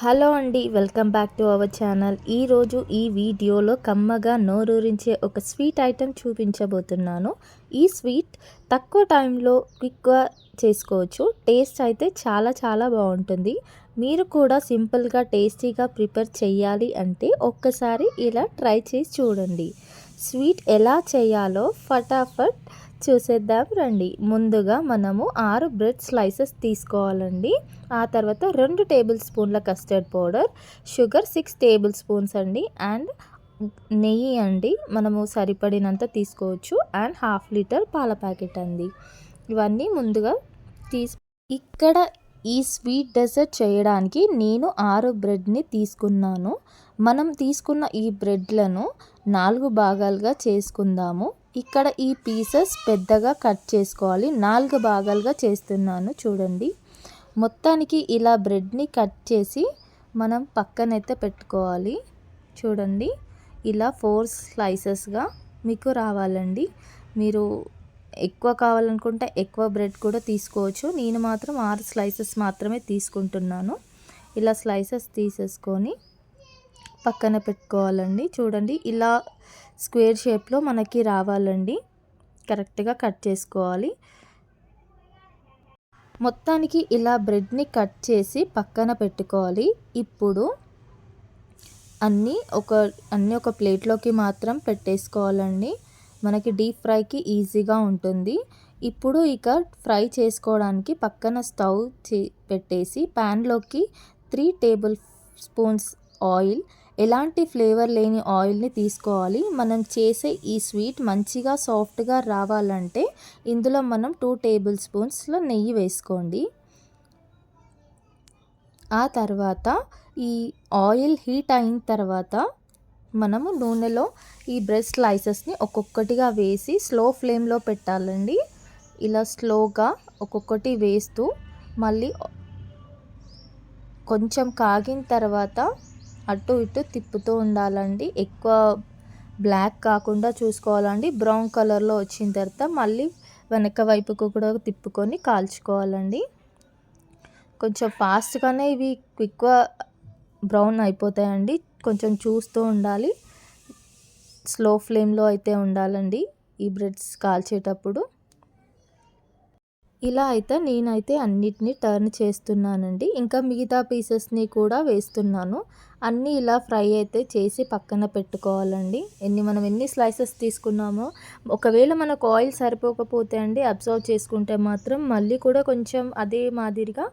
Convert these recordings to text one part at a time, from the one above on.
Hello అండి, welcome back to our channel. ఈరోజు ఈ వీడియోలో కమ్మగా నోరూరించే ఒక స్వీట్ ఐటెం చూపించబోతున్నాను. ఈ స్వీట్ తక్కువ టైంలో క్విక్గా చేసుకోవచ్చు. టేస్ట్ అయితే చాలా చాలా బాగుంటుంది. మీరు కూడా సింపుల్గా టేస్టీగా ప్రిపేర్ చేయాలి అంటే ఒక్కసారి ఇలా ట్రై చేసి చూడండి. స్వీట్ ఎలా చేయాలో ఫటాఫట్ చూసేద్దాం రండి. ముందుగా మనము 6 బ్రెడ్ స్లైసెస్ తీసుకోవాలండి. ఆ తర్వాత 2 టేబుల్ స్పూన్ల custard powder, sugar 6 table spoons అండి, అండ్ నెయ్యి అండి మనము సరిపడినంత తీసుకోవచ్చు, అండ్ 1/2 లీటర్ పాల ప్యాకెట్ అండి. ఇవన్నీ ముందుగా ఇక్కడ ఈ స్వీట్ డెజర్ట్ చేయడానికి నేను 6 బ్రెడ్ని తీసుకున్నాను. మనం తీసుకున్న ఈ బ్రెడ్లను 4 భాగాలుగా చేసుకుందాము. ఇక్కడ ఈ పీసెస్ పెద్దగా కట్ చేసుకోవాలి. 4 భాగాలుగా చేస్తున్నాను చూడండి. మొత్తానికి ఇలా బ్రెడ్ని కట్ చేసి మనం పక్కనైతే పెట్టుకోవాలి. చూడండి, ఇలా 4 స్లైసెస్గా మీకు రావాలండి. మీరు ఎక్కువ కావాలనుకుంటే ఎక్కువ బ్రెడ్ కూడా తీసుకోవచ్చు. నేను మాత్రం 6 స్లైసెస్ మాత్రమే తీసుకుంటున్నాను. ఇలా స్లైసెస్ తీసేసుకొని పక్కన పెట్టుకోవాలండి. చూడండి, ఇలా స్క్వేర్ షేప్లో మనకి రావాలండి. కరెక్ట్గా కట్ చేసుకోవాలి. మొత్తానికి ఇలా బ్రెడ్ని కట్ చేసి పక్కన పెట్టుకోవాలి. ఇప్పుడు అన్నీ ఒక ప్లేట్లోకి మాత్రం పెట్టేసుకోవాలండి. మనకి డీప్ ఫ్రైకి ఈజీగా ఉంటుంది. ఇప్పుడు ఇక ఫ్రై చేసుకోవడానికి పక్కన స్టవ్ పెట్టేసి ప్యాన్లోకి 3 టేబుల్ స్పూన్స్ ఆయిల్, ఎలాంటి ఫ్లేవర్ లేని ఆయిల్ని తీసుకోవాలి. మనం చేసే ఈ స్వీట్ మంచిగా సాఫ్ట్గా రావాలంటే ఇందులో మనం 2 టేబుల్ స్పూన్స్ల నెయ్యి వేసుకోండి. ఆ తర్వాత ఈ ఆయిల్ హీట్ అయిన తర్వాత మనము నూనెలో ఈ బ్రెడ్ స్లైసెస్ని ఒక్కొక్కటిగా వేసి స్లో ఫ్లేమ్లో పెట్టాలండి. ఇలా స్లోగా ఒక్కొక్కటి వేస్తూ మళ్ళీ కొంచెం కాగిన తర్వాత అటు ఇటు తిప్పుతూ ఉండాలండి. ఎక్కువ బ్లాక్ కాకుండా చూసుకోవాలండి. బ్రౌన్ కలర్లో వచ్చిన తర్వాత మళ్ళీ వెనక వైపుకు కూడా తిప్పుకొని కాల్చుకోవాలండి. కొంచెం ఫాస్ట్గానే ఇవి క్విక్గా బ్రౌన్ అయిపోతాయండి. కొంచెం చూస్తూ ఉండాలి. స్లో ఫ్లేమ్లో అయితే ఉండాలండి ఈ బ్రెడ్స్ కాల్చేటప్పుడు. ఇలా అయితే నేనైతే అన్నిటినీ టర్న్ చేస్తున్నానండి. ఇంకా మిగతా పీసెస్ని కూడా వేస్తున్నాను. అన్నీ ఇలా ఫ్రై అయితే చేసి పక్కన పెట్టుకోవాలండి. మనం ఎన్ని స్లైసెస్ తీసుకున్నామో ఒకవేళ మనకు ఆయిల్ సరిపోకపోతే అండి అబ్జర్వ్ చేసుకుంటే మాత్రం మళ్ళీ కూడా కొంచెం అదే మాదిరిగా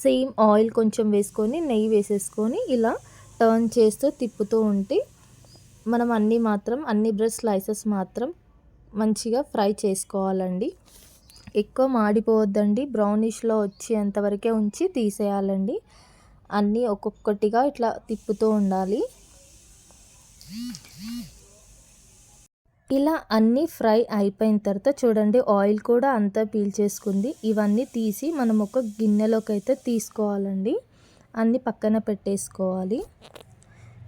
సేమ్ ఆయిల్ కొంచెం వేసుకొని నెయ్యి వేసేసుకొని ఇలా టర్న్ చేస్తూ తిప్పుతూ ఉంటే మనం అన్ని బ్రెడ్ స్లైసెస్ మాత్రం మంచిగా ఫ్రై చేసుకోవాలండి. ఎక్కువ మాడిపోవద్దండి. బ్రౌనిష్లో వచ్చేంతవరకే ఉంచి తీసేయాలండి. అన్నీ ఒక్కొక్కటిగా ఇట్లా తిప్పుతూ ఉండాలి. ఇలా అన్నీ ఫ్రై అయిపోయిన తర్వాత చూడండి, ఆయిల్ కూడా అంతా పీల్చేసుకుంది. ఇవన్నీ తీసి మనం ఒక గిన్నెలోకి అయితే తీసుకోవాలండి. అన్నీ పక్కన పెట్టేసుకోవాలి.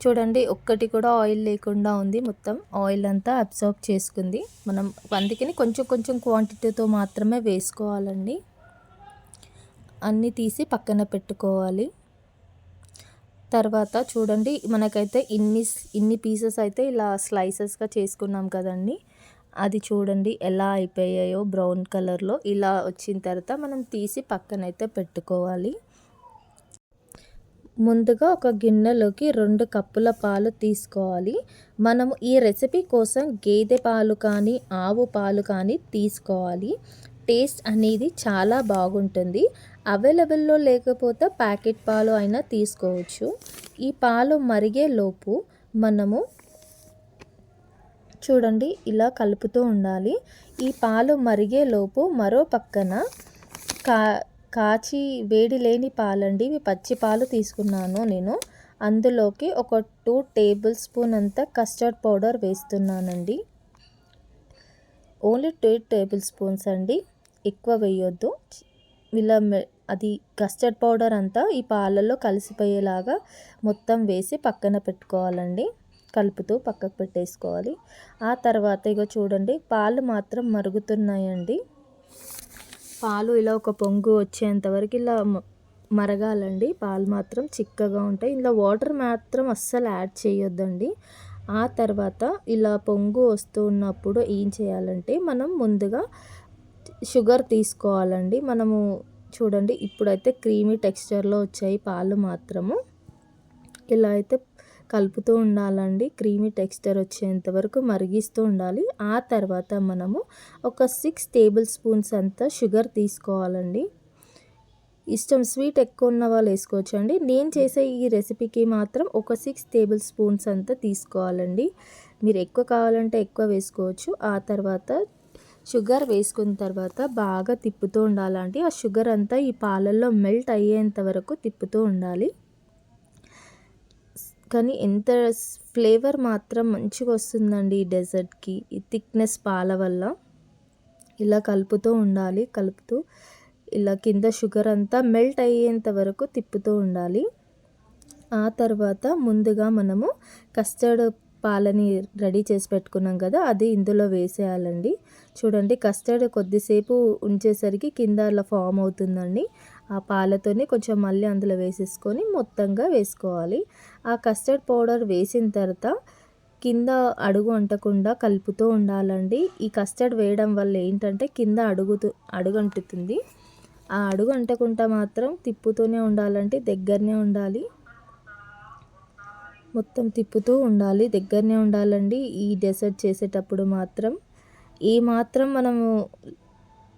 చూడండి, ఒక్కటి కూడా ఆయిల్ లేకుండా ఉంది. మొత్తం ఆయిల్ అంతా అబ్జర్వ్ చేసుకుంది. మనం అందుకని కొంచెం కొంచెం క్వాంటిటీతో మాత్రమే వేసుకోవాలండి. అన్నీ తీసి పక్కన పెట్టుకోవాలి. తర్వాత చూడండి, మనకైతే ఇన్ని పీసెస్ అయితే ఇలా స్లైసెస్గా చేసుకున్నాం కదండి. అది చూడండి ఎలా అయిపోయాయో బ్రౌన్ కలర్లో. ఇలా వచ్చిన తర్వాత మనం తీసి పక్కనైతే పెట్టుకోవాలి. ముందుగా ఒక గిన్నెలోకి 2 కప్పుల పాలు తీసుకోవాలి. మనము ఈ రెసిపీ కోసం గేదె పాలు కానీ ఆవు పాలు కానీ తీసుకోవాలి. టేస్ట్ అనేది చాలా బాగుంటుంది. అవైలబుల్లో లేకపోతే ప్యాకెట్ పాలు అయినా తీసుకోవచ్చు. ఈ పాలు మరిగేలోపు మనము చూడండి ఇలా కలుపుతూ ఉండాలి. ఈ పాలు మరిగేలోపు మరో పక్కన కాచి వేడి లేని పాలండి, ఇవి పచ్చి పాలు తీసుకున్నాను నేను. అందులోకి ఒక 2 టేబుల్ స్పూన్ అంత కస్టర్డ్ పౌడర్ వేస్తున్నానండి. ఓన్లీ 2 టేబుల్ స్పూన్స్ అండి, ఎక్కువ వేయొద్దు. ఇలా అది కస్టర్డ్ పౌడర్ అంతా ఈ పాలలో కలిసిపోయేలాగా మొత్తం వేసి పక్కన పెట్టుకోవాలండి. కలుపుతూ పక్కకు పెట్టేసుకోవాలి. ఆ తర్వాత ఇగో చూడండి, పాలు మాత్రం మరుగుతున్నాయండి. పాలు ఇలా ఒక పొంగు వచ్చేంతవరకు ఇలా మరగాలండి. పాలు మాత్రం చిక్కగా ఉంటాయి. ఇందులో వాటర్ మాత్రం అస్సలు యాడ్ చేయొద్దండి. ఆ తర్వాత ఇలా పొంగు వస్తూ ఉన్నప్పుడు ఏం చేయాలంటే మనం ముందుగా షుగర్ తీసుకోవాలండి. మనము చూడండి ఇప్పుడైతే క్రీమీ టెక్స్చర్లో వచ్చాయి పాలు మాత్రము. ఇలా అయితే కలుపుతూ ఉండాలండి. క్రీమీ టెక్స్చర్ వచ్చేంత వరకు మరిగిస్తూ ఉండాలి. ఆ తర్వాత మనము ఒక 6 టేబుల్ స్పూన్స్ అంతా షుగర్ తీసుకోవాలండి. ఇష్టం స్వీట్ ఎక్కువ ఉన్న వాళ్ళు వేసుకోవచ్చండి. నేను చేసే ఈ రెసిపీకి మాత్రం ఒక 6 టేబుల్ స్పూన్స్ అంతా తీసుకోవాలండి. మీరు ఎక్కువ కావాలంటే ఎక్కువ వేసుకోవచ్చు. ఆ తర్వాత షుగర్ వేసుకున్న తర్వాత బాగా తిప్పుతూ ఉండాలండి. ఆ షుగర్ అంతా ఈ పాలల్లో మెల్ట్ అయ్యేంత వరకు తిప్పుతూ ఉండాలి. కానీ ఎంత ఫ్లేవర్ మాత్రం మంచిగా వస్తుందండి ఈ డెజర్ట్కి, ఈ థిక్నెస్ పాల వల్ల. ఇలా కలుపుతూ ఉండాలి. కలుపుతూ ఇలా కింద షుగర్ అంతా మెల్ట్ అయ్యేంత వరకు తిప్పుతూ ఉండాలి. ఆ తర్వాత ముందుగా మనము కస్టర్డ్ పాలని రెడీ చేసి పెట్టుకున్నాం కదా, అది ఇందులో వేసేయాలండి. చూడండి కస్టర్డ్ కొద్దిసేపు ఉంచేసరికి కింద అలా ఫామ్ అవుతుందండి. ఆ పాలతోనే కొంచెం మళ్ళీ అందులో వేసేసుకొని మొత్తంగా వేసుకోవాలి. ఆ కస్టర్డ్ పౌడర్ వేసిన తర్వాత కింద అడుగు అంటకుండా కలుపుతూ ఉండాలండి. ఈ కస్టర్డ్ వేయడం వల్ల ఏంటంటే కింద అడుగంటుతుంది. ఆ అడుగు అంటకుండా మాత్రం తిప్పుతూనే ఉండాలంటే దగ్గరనే ఉండాలి. మొత్తం తిప్పుతూ ఉండాలి, దగ్గరనే ఉండాలండి. ఈ డెసర్ట్ చేసేటప్పుడు మాత్రం ఏ మాత్రం మనము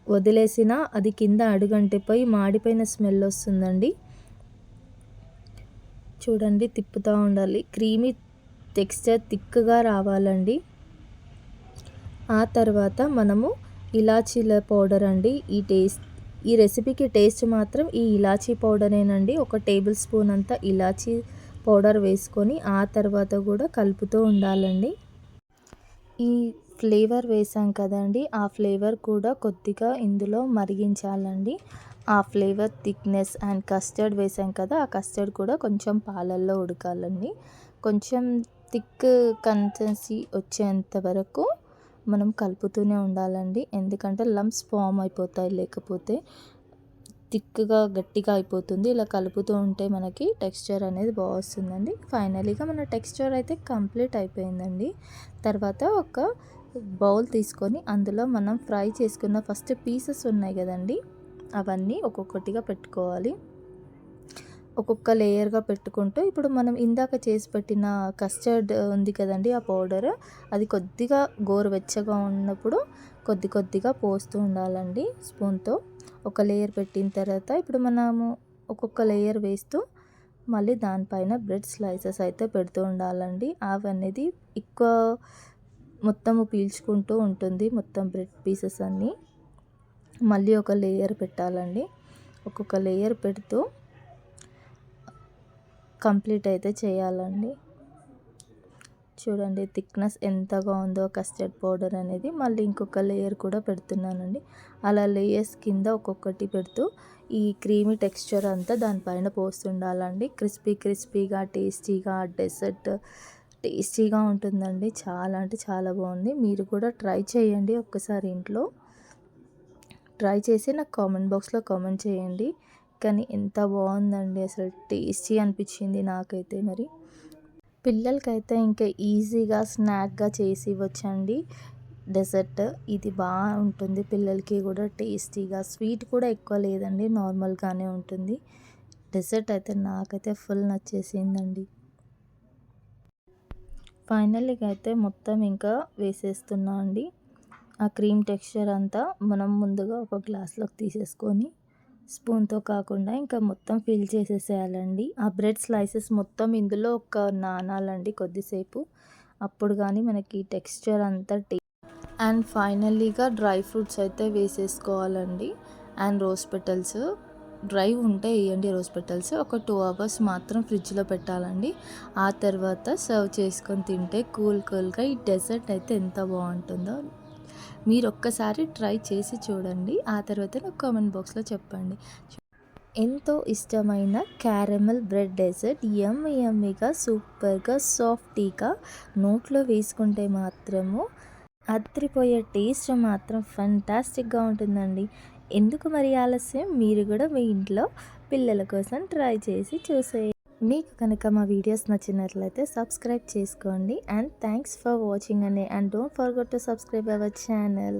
వదిలేసినా అది కింద అడుగంటిపోయి మాడిపోయిన స్మెల్ వస్తుందండి. చూడండి తిప్పుతూ ఉండాలి. క్రీమీ టెక్స్చర్ థిక్గా రావాలండి. ఆ తర్వాత మనము ఇలాచీల పౌడర్ అండి. ఈ రెసిపీకి టేస్ట్ మాత్రం ఈ ఇలాచీ పౌడరేనండి. ఒక టేబుల్ స్పూన్ అంతా ఇలాచీ పౌడర్ వేసుకొని ఆ తర్వాత కూడా కలుపుతూ ఉండాలండి. ఈ ఫ్లేవర్ వేసాం కదండి, ఆ ఫ్లేవర్ కూడా కొద్దిగా ఇందులో మరిగించాలండి. ఆ ఫ్లేవర్ థిక్నెస్ అండ్ కస్టర్డ్ వేసాం కదా, ఆ కస్టర్డ్ కూడా కొంచెం పాలల్లో ఉడకాలండి. కొంచెం థిక్ కన్సిస్టెన్సీ వచ్చేంత వరకు మనం కలుపుతూనే ఉండాలండి. ఎందుకంటే లంప్స్ ఫామ్ అయిపోతాయి, లేకపోతే థిక్గా గట్టిగా అయిపోతుంది. ఇలా కలుపుతూ ఉంటే మనకి టెక్స్చర్ అనేది బాగా వస్తుందండి. ఫైనలీగా మన టెక్స్చర్ అయితే కంప్లీట్ అయిపోయిందండి. తర్వాత ఒక బౌల్ తీసుకొని అందులో మనం ఫ్రై చేసుకున్న ఫస్ట్ పీసెస్ ఉన్నాయి కదండి, అవన్నీ ఒక్కొక్కటిగా పెట్టుకోవాలి. ఒక్కొక్క లేయర్గా పెట్టుకుంటూ ఇప్పుడు మనం ఇందాక చేసి పెట్టిన కస్టర్డ్ ఉంది కదండి, ఆ పౌడర్ అది కొద్దిగా గోరువెచ్చగా ఉన్నప్పుడు కొద్దిగా పోస్తూ ఉండాలండి స్పూన్తో. ఒక లేయర్ పెట్టిన తర్వాత ఇప్పుడు మనము ఒక్కొక్క లేయర్ వేస్తూ మళ్ళీ దానిపైన బ్రెడ్ స్లైసెస్ అయితే పెడుతూ ఉండాలండి. అవనేది ఎక్కువ మొత్తము పీల్చుకుంటూ ఉంటుంది, మొత్తం బ్రెడ్ పీసెస్ అన్నీ. మళ్ళీ ఒక లేయర్ పెట్టాలండి. ఒక్కొక్క లేయర్ పెడుతూ కంప్లీట్ అయితే చేయాలండి. చూడండి థిక్నెస్ ఎంతగా ఉందో కస్టర్డ్ పౌడర్ అనేది. మళ్ళీ ఇంకొక లేయర్ కూడా పెడుతున్నానండి. అలా లేయర్స్ కింద ఒక్కొక్కటి పెడుతూ ఈ క్రీమీ టెక్స్చర్ అంతా దానిపైన పోస్తుండాలండి. క్రిస్పీగా టేస్టీగా డెసర్ట్ టేస్టీగా ఉంటుందండి. చాలా అంటే చాలా బాగుంది. మీరు కూడా ట్రై చేయండి ఒక్కసారి ఇంట్లో. ట్రై చేసి నాకు కామెంట్ బాక్స్లో కామెంట్ చేయండి. కానీ ఎంత బాగుందండి, అసలు టేస్టీ అనిపించింది నాకైతే. మరి పిల్లలకైతే ఇంకా ఈజీగా స్నాక్గా చేసి ఇవ్వచ్చండి డెజర్ట్. ఇది బాగుంటుంది పిల్లలకి కూడా టేస్టీగా. స్వీట్ కూడా ఎక్కువ లేదండి, నార్మల్గానే ఉంటుంది. డెజర్ట్ అయితే నాకైతే ఫుల్ నచ్చేసిందండి. ఫైనల్గా అయితే మొత్తం ఇంకా వేసేస్తున్నా అండి. ఆ క్రీమ్ టెక్స్చర్ అంతా మనం ముందుగా ఒక గ్లాస్లోకి తీసేసుకొని స్పూన్తో కాకుండా ఇంకా మొత్తం ఫిల్ చేసేసేయాలండి. ఆ బ్రెడ్ స్లైసెస్ మొత్తం ఇందులో ఒక నానాలండి కొద్దిసేపు, అప్పుడు కానీ మనకి టెక్స్చర్ అంతా అండ్ ఫైనల్లీగా డ్రై ఫ్రూట్స్ అయితే వేసేసుకోవాలండి. అండ్ రోజ్ పెటల్స్ డ్రై ఉంటే వేయండి. రోజ్ పెటల్స్ ఒక 2 అవర్స్ మాత్రం ఫ్రిడ్జ్లో పెట్టాలండి. ఆ తర్వాత సర్వ్ చేసుకొని తింటే కూల్గా ఈ డెజర్ట్ అయితే ఎంత బాగుంటుందో మీరు ఒక్కసారి ట్రై చేసి చూడండి. ఆ తర్వాత నాకు కామెంట్ బాక్స్లో చెప్పండి. ఎంతో ఇష్టమైన క్యారమెల్ బ్రెడ్ డెజర్ట్ యమ్మీగా సూపర్గా సాఫ్టీగా నోట్లో వేసుకుంటే మాత్రము అదిరిపోయే టేస్ట్ మాత్రం ఫెంటాస్టిక్గా ఉంటుందండి. ఎందుకు మరి ఆలస్యం, మీరు కూడా మీ ఇంట్లో పిల్లల కోసం ట్రై చేసి చూసే. మీకు కనుక మా వీడియోస్ నచ్చినట్లయితే సబ్స్క్రైబ్ చేసుకోండి. అండ్ థ్యాంక్స్ ఫర్ వాచింగ్ అండి. And don't forget to subscribe our channel.